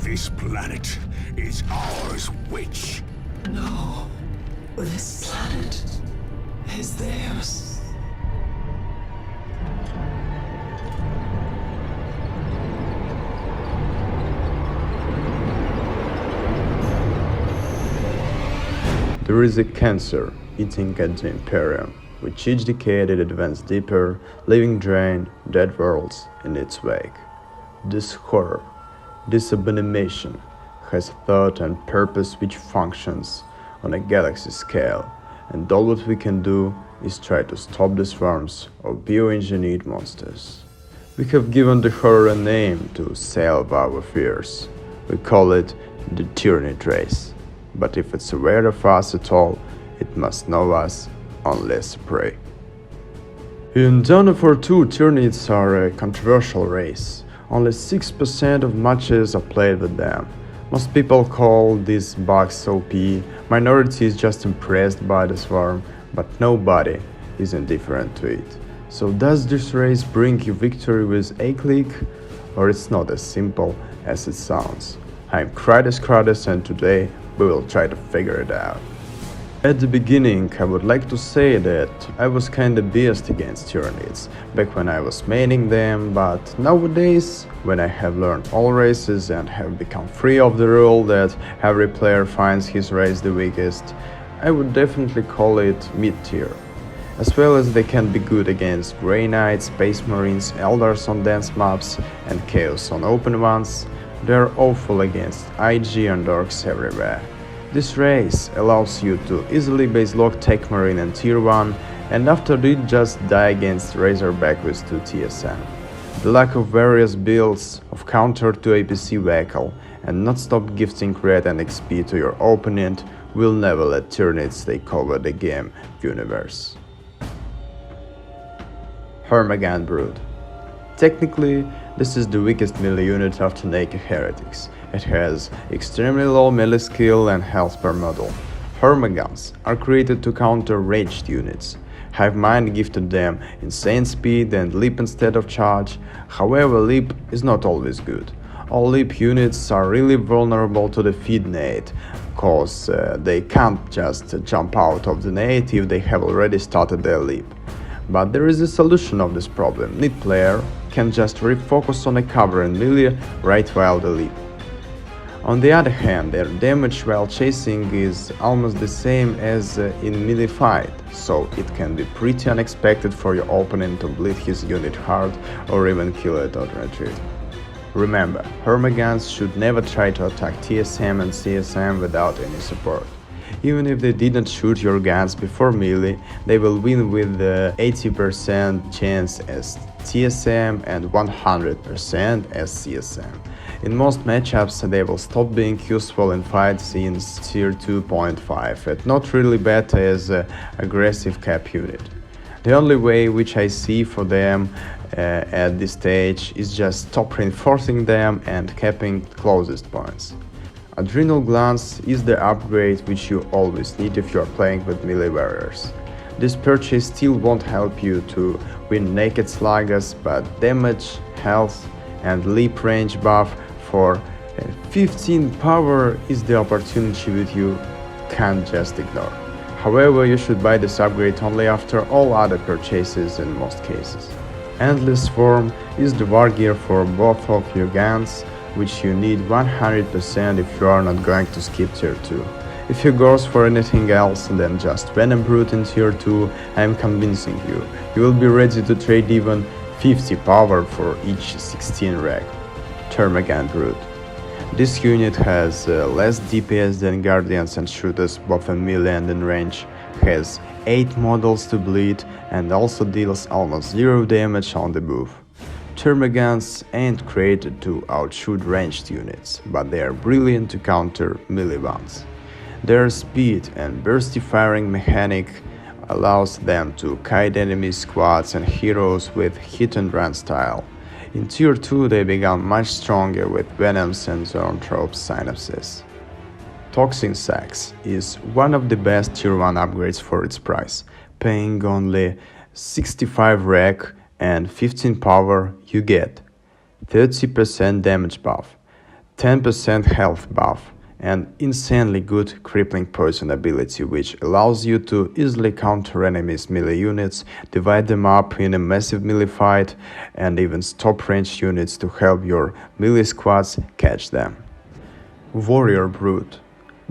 This planet is ours, witch. No, this planet is theirs. There is a cancer eating at the Imperium, which each decade it advances deeper, leaving drained, dead worlds in its wake. This horror, this abomination, has a thought and purpose which functions on a galaxy scale, and all what we can do is try to stop the swarms of bioengineered monsters. We have given the horror a name to salve our fears. We call it the Tyranid race. But if it's aware of us at all, it must know us unless prey. In DOW2, Tyranids are a controversial race. Only 6% of matches are played with them. Most people call these bugs OP, minority is just impressed by the swarm, but nobody is indifferent to it. So does this race bring you victory with a click? Or it's not as simple as it sounds? I'm Crysis and today we will try to figure it out. At the beginning, I would like to say that I was kinda biased against Tyranids back when I was maining them, but nowadays, when I have learned all races and have become free of the rule that every player finds his race the weakest, I would definitely call it mid-tier. As well as they can be good against Grey Knights, Space Marines, Eldars on dense maps, and Chaos on open ones, they are awful against IG and Orcs everywhere. This race allows you to easily base lock Tech Marine and Tier 1, and after it just die against Razorback with 2 TSM. The lack of various builds of counter to APC vehicle and not stop gifting red and XP to your opponent will never let Tyranids take over the game universe. Hormagaunts Brood. Technically, this is the weakest melee unit after Naked Heretics. It has extremely low melee skill and health per model. Hormagaunts are created to counter ranged units. Hive Mind gifted them insane speed and leap instead of charge, however leap is not always good. All leap units are really vulnerable to the feed nade, cause they can't just jump out of the nade if they have already started their leap. But there is a solution of this problem. Nid player can just refocus on a cover and melee right while they leap. On the other hand, their damage while chasing is almost the same as in melee fight, so it can be pretty unexpected for your opponent to bleed his unit hard or even kill it on retreat. Remember, Hormagaunts should never try to attack TSM and CSM without any support. Even if they didn't shoot your guns before melee, they will win with 80% chance as TSM and 100% as CSM. In most matchups, they will stop being useful in fights since tier 2.5 and not really bad as aggressive cap unit. The only way which I see for them at this stage is just stop reinforcing them and capping closest points. Adrenal Glands is the upgrade which you always need if you are playing with melee warriors. This purchase still won't help you to win naked sluggers, but damage, health and leap range buff for 15 power is the opportunity which you can't just ignore. However, you should buy this upgrade only after all other purchases in most cases. Endless Swarm is the war gear for both of your guns, which you need 100% if you are not going to skip tier 2. If you go for anything else than just Venom Brute in tier 2, I am convincing you, you will be ready to trade even 50 power for each 16 reg. Termagaunts Brute. This unit has less DPS than Guardians and Shooters both in melee and in range, has 8 models to bleed and also deals almost 0 damage on the buff. Termagaunts ain't created to outshoot ranged units, but they are brilliant to counter melee ones. Their speed and bursty firing mechanic allows them to kite enemy squads and heroes with hit and run style. In tier 2 they become much stronger with Venoms and Zoanthrope synapses. Toxin Sacs is one of the best tier 1 upgrades for its price, paying only 65 reg and 15 power. You get 30% damage buff, 10% health buff, and insanely good crippling poison ability, which allows you to easily counter enemies' melee units, divide them up in a massive melee fight, and even stop ranged units to help your melee squads catch them. Warrior Brute.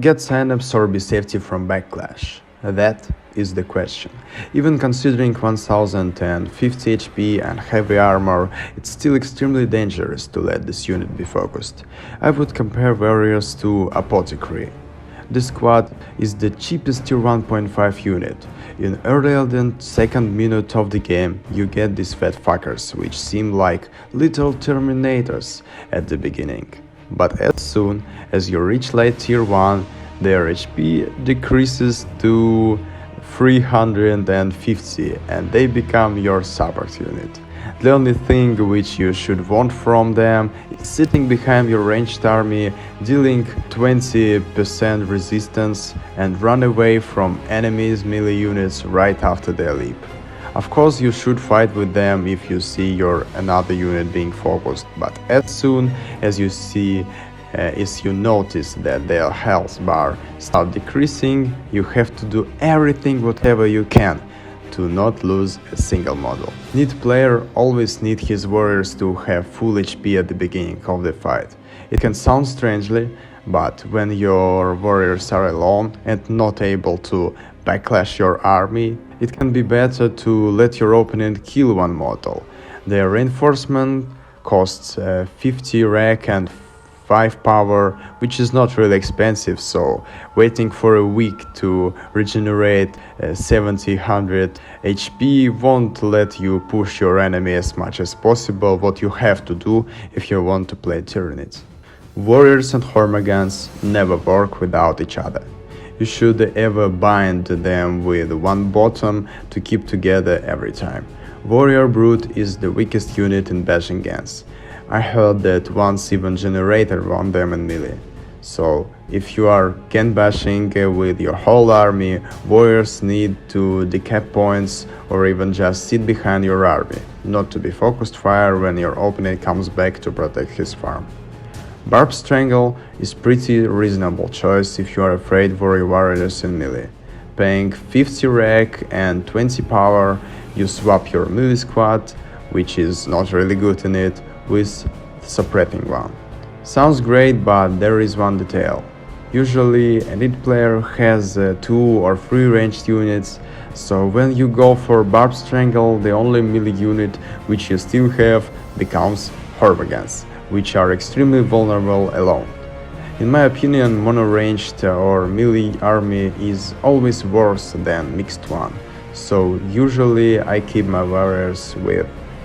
Get signups or be safety from backlash? That is the question. Even considering 1050 HP and heavy armor, it's still extremely dangerous to let this unit be focused. I would compare warriors to Apothecary. This squad is the cheapest tier 1.5 unit. In earlier than second minute of the game, you get these fat fuckers, which seem like little Terminators at the beginning. But as soon as you reach late tier 1, their HP decreases to 350 and they become your support unit. The only thing which you should want from them is sitting behind your ranged army, dealing 20% resistance and run away from enemies' melee units right after their leap. Of course you should fight with them if you see your another unit being focused, but as soon as you notice that their health bar start decreasing, you have to do everything whatever you can to not lose a single model. Nid player always need his warriors to have full HP at the beginning of the fight. It can sound strangely, but when your warriors are alone and not able to backlash your army, it can be better to let your opponent kill one model. Their reinforcement costs 50 rec and 5 power, which is not really expensive, so waiting for a week to regenerate 700 HP won't let you push your enemy as much as possible, what you have to do if you want to play Tyranids. Warriors and Hormagaunts never work without each other. You should ever bind them with one bottom to keep together every time. Warrior Brute is the weakest unit in bashing Gens. I heard that once even Generator won them in melee. So if you are Gen bashing with your whole army, warriors need to decap points or even just sit behind your army, not to be focused fire when your opponent comes back to protect his farm. Barb Strangle is pretty reasonable choice if you are afraid for your warriors in melee. Paying 50 rec and 20 power, you swap your melee squad, which is not really good in it, with suppressing one. Sounds great, but there is one detail. Usually a Nid player has 2 or 3 ranged units, so when you go for Barb Strangle, the only melee unit which you still have becomes Hormagaunts, which are extremely vulnerable alone. In my opinion, mono-ranged or melee army is always worse than mixed one, so usually I keep my warriors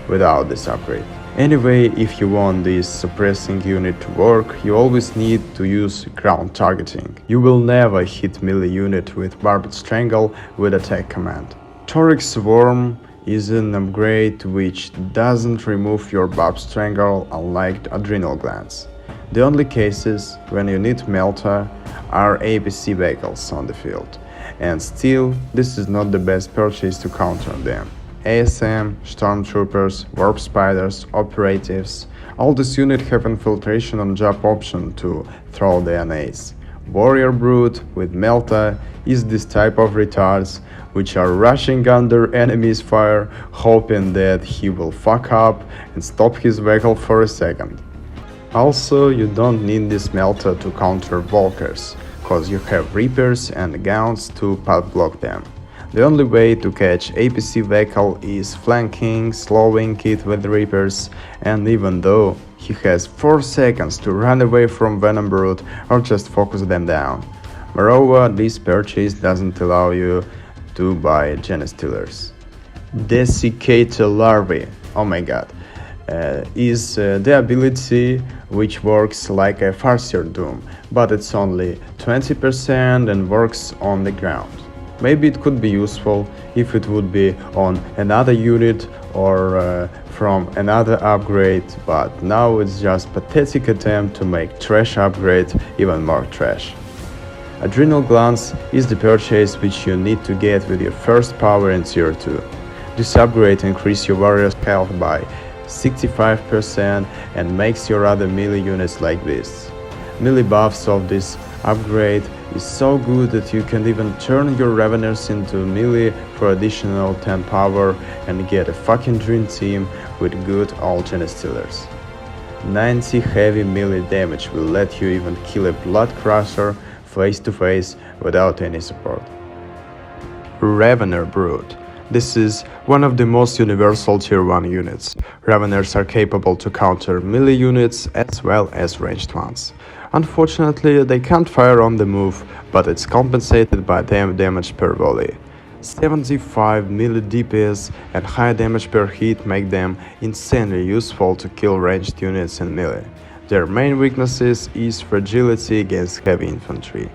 without this upgrade. Anyway, if you want this suppressing unit to work, you always need to use ground targeting. You will never hit melee unit with Barbed Strangle with attack command. Toric Swarm is an upgrade which doesn't remove your Barbed Strangle, unlike Adrenal Glands. The only cases when you need Melta are APC vehicles on the field, and still this is not the best purchase to counter them. ASM, Stormtroopers, Warp Spiders, Operatives, all these units have infiltration on job option to throw their nades. Warrior Brute with Melta is this type of retards which are rushing under enemy's fire, hoping that he will fuck up and stop his vehicle for a second. Also, you don't need this Melta to counter Walkers, cause you have Reapers and Gaunts to pad block them. The only way to catch APC vehicle is flanking, slowing it with Reapers, and even though he has 4 seconds to run away from Venom Brute or just focus them down. Moreover, this purchase doesn't allow you to buy Genestealers. Desiccator Larvae, oh my god, is the ability which works like a Farseer Doom, but it's only 20% and works on the ground. Maybe it could be useful if it would be on another unit or from another upgrade, but now it's just pathetic attempt to make trash upgrade even more trash. Adrenal Glands is the purchase which you need to get with your first power in tier 2. This upgrade increases your warrior's health by 65% and makes your other melee units like this. Melee buffs of this upgrade is so good that you can even turn your Raveners into melee for additional 10 power and get a fucking dream team with good old Genestealers. 90 heavy melee damage will let you even kill a Blood Crusher face to face without any support. Ravener Brood. This is one of the most universal tier 1 units. Raveners are capable to counter melee units as well as ranged ones. Unfortunately, they can't fire on the move, but it's compensated by damage per volley. 75 melee DPS and high damage per hit make them insanely useful to kill ranged units in melee. Their main weaknesses is fragility against heavy infantry.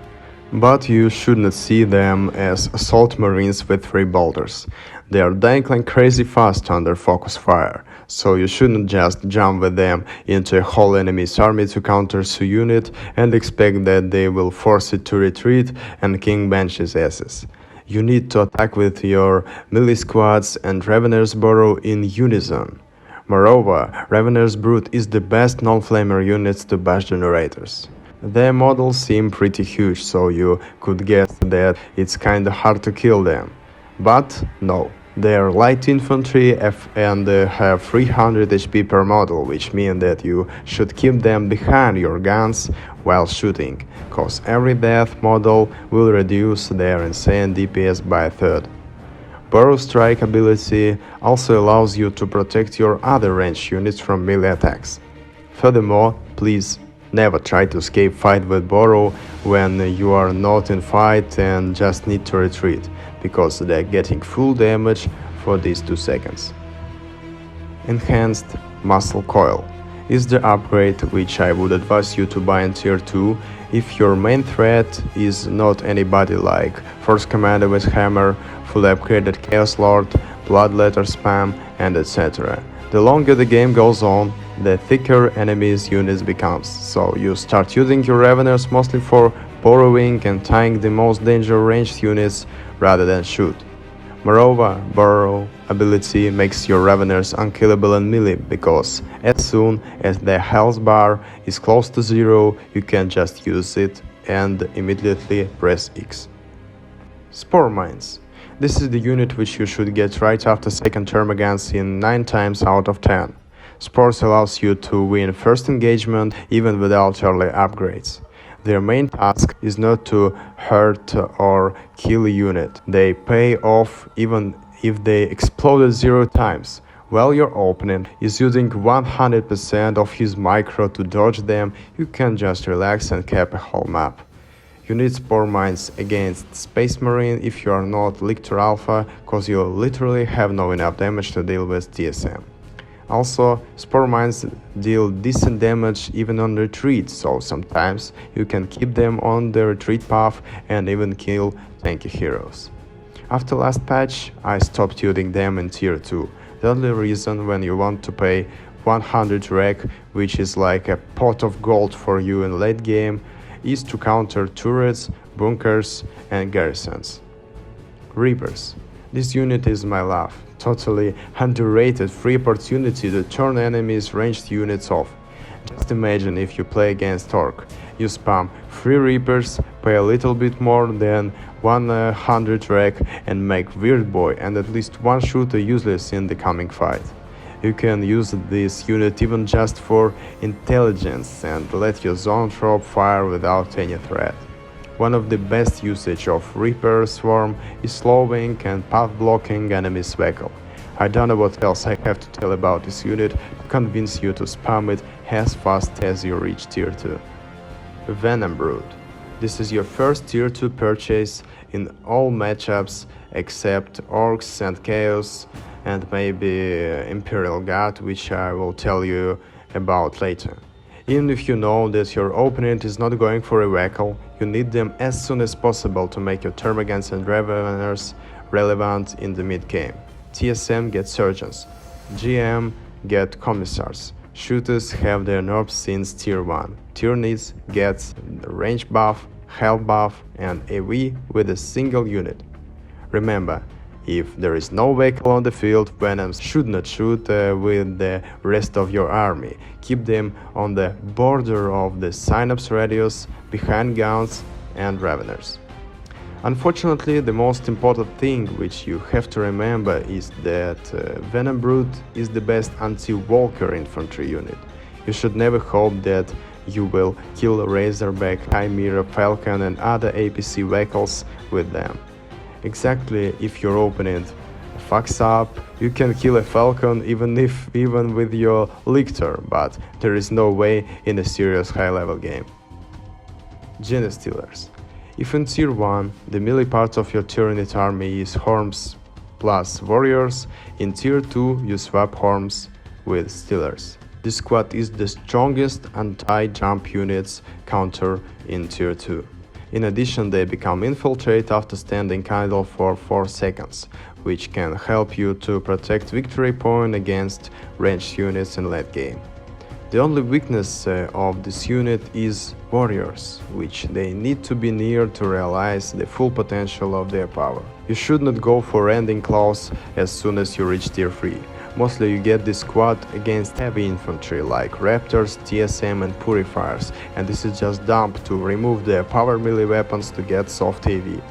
But you should not see them as assault marines with 3 bolters. They are dying like crazy fast under focus fire, so you shouldn't just jump with them into a whole enemy's army to counter a unit and expect that they will force it to retreat and king bench his asses. You need to attack with your melee squads and Ravener's Burrow in unison. Moreover, Ravener's Brood is the best non-flamer units to bash generators. Their models seem pretty huge, so you could guess that it's kinda hard to kill them. But no, they are light infantry and have 300 HP per model, which means that you should keep them behind your guns while shooting, cause every death model will reduce their insane DPS by a third. Burrow Strike ability also allows you to protect your other ranged units from melee attacks. Furthermore, please never try to escape fight with Burrow when you are not in fight and just need to retreat, because they're getting full damage for these 2 seconds. Enhanced Muscle Coil is the upgrade which I would advise you to buy in tier 2 if your main threat is not anybody like First Commander with Hammer, fully upgraded Chaos Lord, Bloodletter spam, and etc. The longer the game goes on, the thicker enemies' units becomes, so you start using your Raveners mostly for burrowing and tying the most dangerous ranged units rather than shoot. Moreover, Burrow ability makes your Raveners unkillable in melee, because as soon as their health bar is close to 0, you can just use it and immediately press X. Spore Mines. This is the unit which you should get right after second Termagaunts in 9 times out of 10. Spores allows you to win first engagement even without early upgrades. Their main task is not to hurt or kill a unit. They pay off even if they exploded 0 times. While your opponent is using 100% of his micro to dodge them, you can just relax and cap a whole map. You need Spore Mines against Space Marine if you are not Lictor Alpha, cause you literally have no enough damage to deal with TSM. Also, Spore Mines deal decent damage even on retreat, so sometimes you can keep them on the retreat path and even kill tanky heroes. After last patch, I stopped using them in tier 2. The only reason when you want to pay 100 rec, which is like a pot of gold for you in late game, is to counter turrets, bunkers and garrisons. Reapers. This unit is my love. Totally underrated free opportunity to turn enemies' ranged units off. Just imagine if you play against Orc. You spam 3 Reapers, pay a little bit more than 100 rec and make Weird Boy and at least 1 shooter useless in the coming fight. You can use this unit even just for intelligence and let your Zoanthrope fire without any threat. One of the best usage of Reaper Swarm is slowing and path blocking enemies' vehicle. I don't know what else I have to tell about this unit to convince you to spam it as fast as you reach tier 2. Venom Brood. This is your first tier 2 purchase in all matchups except Orcs and Chaos and maybe Imperial Guard, which I will tell you about later. Even if you know that your opponent is not going for a vehicle, you need them as soon as possible to make your Termagaunts and Raveners relevant in the mid-game. TSM get Surgeons, GM get Commissars, Shooters have their nerfs since tier 1, Tyranid gets the range buff, health buff and AV with a single unit. Remember, If there is no vehicle on the field, Venoms should not shoot with the rest of your army. Keep them on the border of the synapse radius, behind Gaunts and Raveners. Unfortunately, the most important thing which you have to remember is that Venom Brute is the best anti-walker infantry unit. You should never hope that you will kill Razorback, Chimera, Falcon and other APC vehicles with them. Exactly, if your opponent fucks up, you can kill a Falcon even with your Lictor, but there is no way in a serious high-level game. Genestealers. If in Tier 1 the melee part of your Tyranid army is Horms plus Warriors, in Tier 2 you swap Horms with Stealers. This squad is the strongest anti-jump units counter in Tier 2. In addition, they become infiltrate after standing idle for 4 seconds, which can help you to protect victory point against ranged units in late game. The only weakness of this unit is Warriors, which they need to be near to realize the full potential of their power. You should not go for ending claws as soon as you reach Tier 3. Mostly you get this squad against heavy infantry like Raptors, TSM and Purifiers, and this is just dumb to remove their power melee weapons to get soft AV.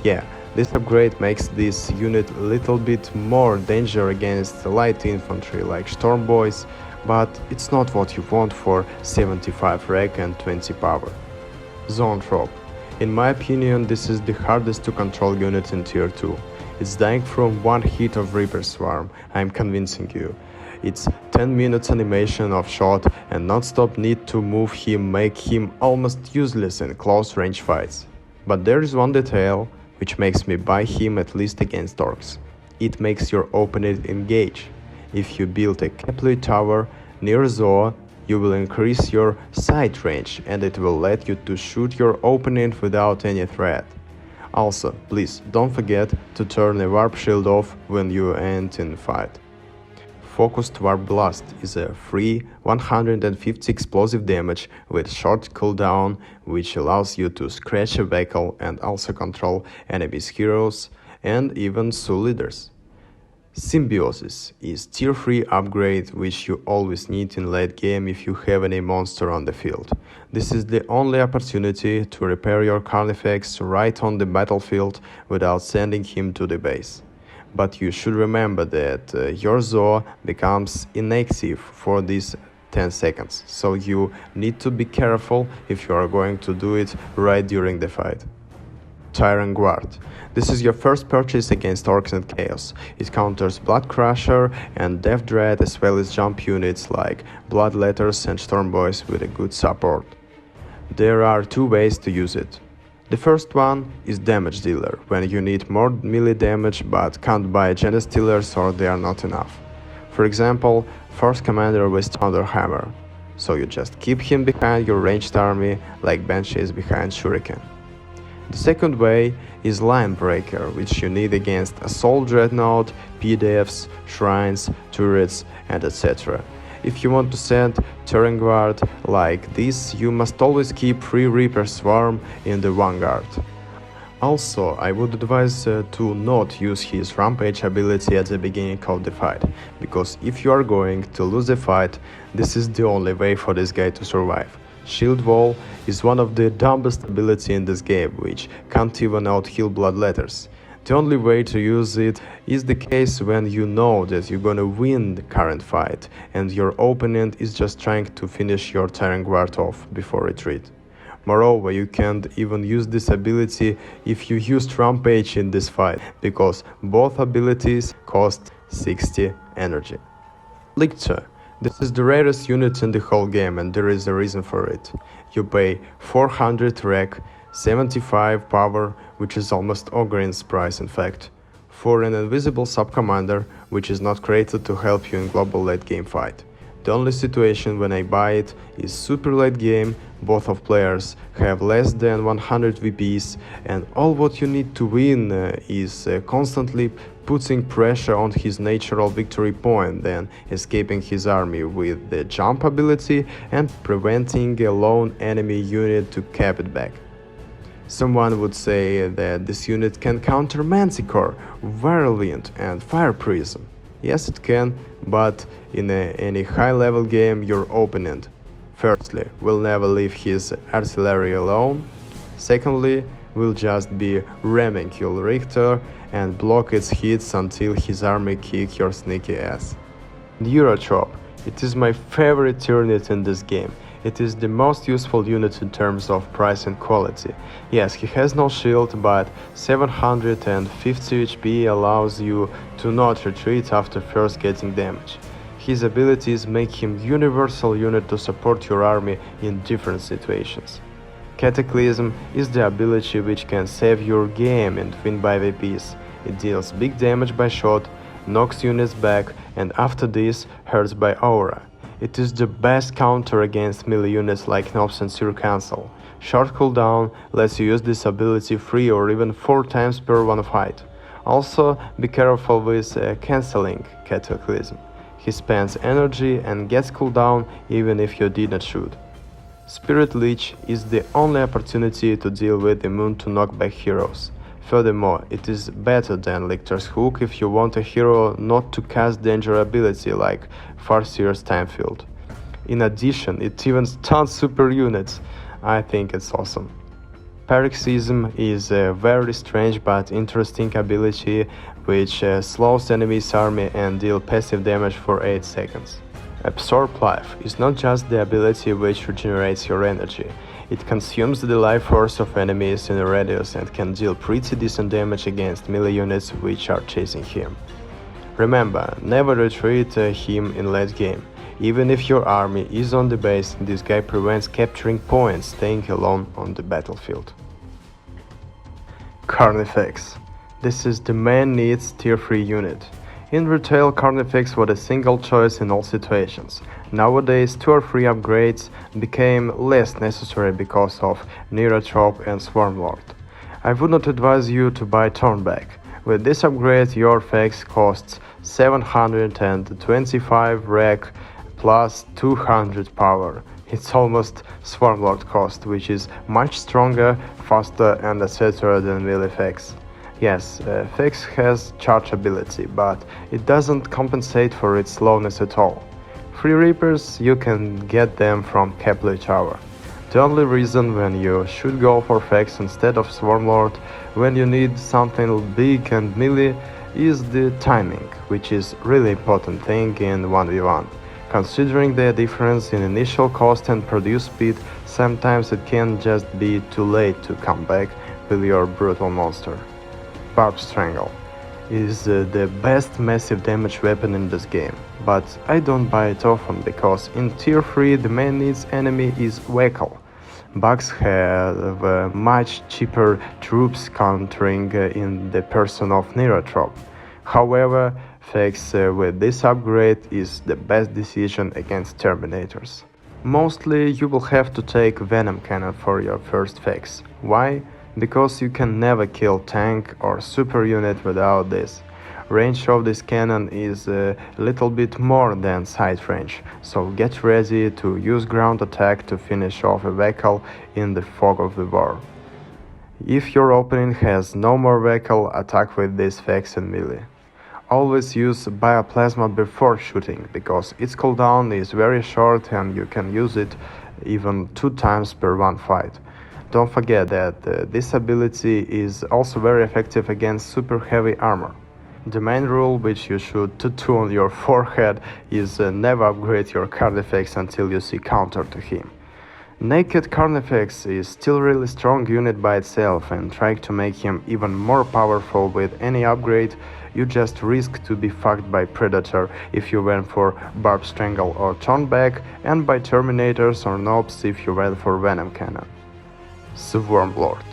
Yeah, this upgrade makes this unit a little bit more danger against light infantry like Storm Boys, but it's not what you want for 75 rec and 20 power. Zoanthrope. In my opinion, this is the hardest to control unit in Tier 2. It's dying from one hit of Reaper Swarm, I'm convincing you. Its 10 minutes animation of shot and non-stop need to move him make him almost useless in close range fights. But there is one detail which makes me buy him at least against orcs. It makes your opponent engage. If you build a Kepler tower near Zoa, you will increase your sight range and it will let you to shoot your opponent without any threat. Also, please don't forget to turn a warp shield off when you end in fight. Focused Warp Blast is a free 150 explosive damage with short cooldown, which allows you to scratch a vehicle and also control enemies' heroes and even Soul Leaders. Symbiosis is Tier 3 upgrade which you always need in late game if you have any monster on the field. This is the only opportunity to repair your Carnifex right on the battlefield without sending him to the base. But you should remember that your Zoa becomes inactive for these 10 seconds, so you need to be careful if you are going to do it right during the fight. Tyrant Guard. This is your first purchase against Orcs and Chaos. It counters Blood Crusher and Death Dread as well as jump units like Bloodletters and Storm Boys with a good support. There are two ways to use it. The first one is Damage Dealer, when you need more melee damage but can't buy Genestealers or they are not enough. For example, Force Commander with Thunder Hammer. So you just keep him behind your ranged army like Banshees behind Shuriken. The second way is Line Breaker, which you need against Assault Dreadnought, PDFs, Shrines, Turrets and etc. If you want to send Tyrant Guard like this, you must always keep free Reaper Swarm in the vanguard. Also, I would advise to not use his Rampage ability at the beginning of the fight, because if you are going to lose the fight, this is the only way for this guy to survive. Shield Wall is one of the dumbest ability in this game, which can't even out-heal Bloodletters. The only way to use it is the case when you know that you're gonna win the current fight and your opponent is just trying to finish your Tyrant Guard off before retreat. Moreover, you can't even use this ability if you used Rampage in this fight, because both abilities cost 60 energy. Lictor. This is the rarest unit in the whole game and there is a reason for it. You pay 400 rec, 75 power, which is almost Ogre's price in fact, for an invisible sub-commander which is not created to help you in global late game fight. The only situation when I buy it is super late game, both of players have less than 100 VPs and all what you need to win is constantly putting pressure on his natural victory point, then escaping his army with the jump ability and preventing a lone enemy unit to cap it back. Someone would say that this unit can counter Manticore, Whirlwind and Fire Prism. Yes, it can, but in any high-level game your opponent, firstly, will never leave his artillery alone, secondly, will just be ramming your Lictor and block its hits until his army kick your sneaky ass. Neurothrope. It is my favorite Tyranid in this game. It is the most useful unit in terms of price and quality. Yes, he has no shield, but 750 HP allows you to not retreat after first getting damage. His abilities make him universal unit to support your army in different situations. Cataclysm is the ability which can save your game and win by VPs. It deals big damage by shot, knocks units back, and after this hurts by aura. It is the best counter against melee units like Knobs and Seer Cancel. Short cooldown lets you use this ability 3 or even 4 times per one fight. Also, be careful with cancelling Cataclysm. He spends energy and gets cooldown even if you did not shoot. Spirit Leech is the only opportunity to deal with immune to knockback heroes. Furthermore, it is better than Lictor's Hook if you want a hero not to cast danger ability like Farseer's Timefield. In addition, it even stuns super units. I think it's awesome. Paroxysm is a very strange but interesting ability which slows enemy's army and deals passive damage for 8 seconds. Absorb Life is not just the ability which regenerates your energy. It consumes the life force of enemies in a radius and can deal pretty decent damage against melee units which are chasing him. Remember, never retreat him in late game. Even if your army is on the base, this guy prevents capturing points staying alone on the battlefield. Carnifex. This is the main needs tier 3 unit. In retail, Carnifex was a single choice in all situations. Nowadays, 2 or 3 upgrades became less necessary because of Neurothrope and Swarmlord. I would not advise you to buy Turnback. With this upgrade, your Fex costs 725 rec plus 200 power. It's almost Swarmlord cost, which is much stronger, faster and etc. than melee Fex. Yes, Fex has charge ability, but it doesn't compensate for its slowness at all. Free Reapers, you can get them from Kepler Tower. The only reason when you should go for Fex instead of Swarmlord when you need something big and melee is the timing, which is really important thing in 1v1. Considering the difference in initial cost and produce speed, sometimes it can just be too late to come back with your brutal monster. Barb Strangle is the best massive damage weapon in this game, but I don't buy it often because in tier 3 the main needs enemy is Vehicle. Bugs have much cheaper troops countering in the person of Neurothrope. However, Fex with this upgrade is the best decision against Terminators. Mostly you will have to take Venom Cannon for your first Fex. Why? Because you can never kill tank or super unit without this. Range of this cannon is a little bit more than sight range, so get ready to use ground attack to finish off a vehicle in the fog of the war. If your opponent has no more vehicle, attack with this Fex and melee. Always use Bioplasma before shooting, because its cooldown is very short and you can use it even 2 times per one fight. Don't forget that this ability is also very effective against super heavy armor. The main rule which you should tattoo on your forehead is never upgrade your Carnifex until you see counter to him. Naked Carnifex is still really strong unit by itself, and trying to make him even more powerful with any upgrade, you just risk to be fucked by Predator if you went for Barb Strangle or Turnback, and by Terminators or Knobs if you went for Venom Cannon. Swarmlord.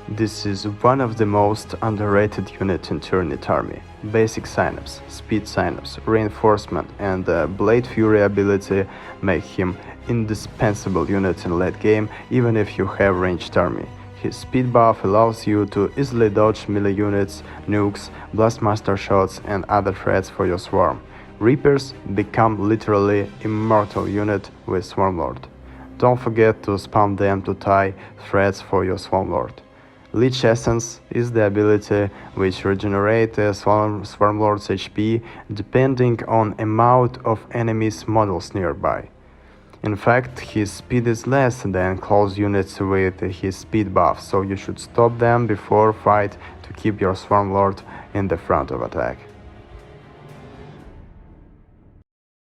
This is one of the most underrated units in Tyranid army. Basic Synapse, Speed Synapse, Reinforcement and Blade Fury ability make him indispensable unit in late game even if you have ranged army. His speed buff allows you to easily dodge melee units, nukes, blastmaster shots and other threats for your swarm. Reapers become literally immortal unit with Swarmlord. Don't forget to spam them to tie threats for your Swarmlord. Leech Essence is the ability which regenerates a Swarmlord's HP depending on amount of enemies models nearby. In fact, his speed is less than close units with his speed buff, so you should stop them before fight to keep your Swarmlord in the front of attack.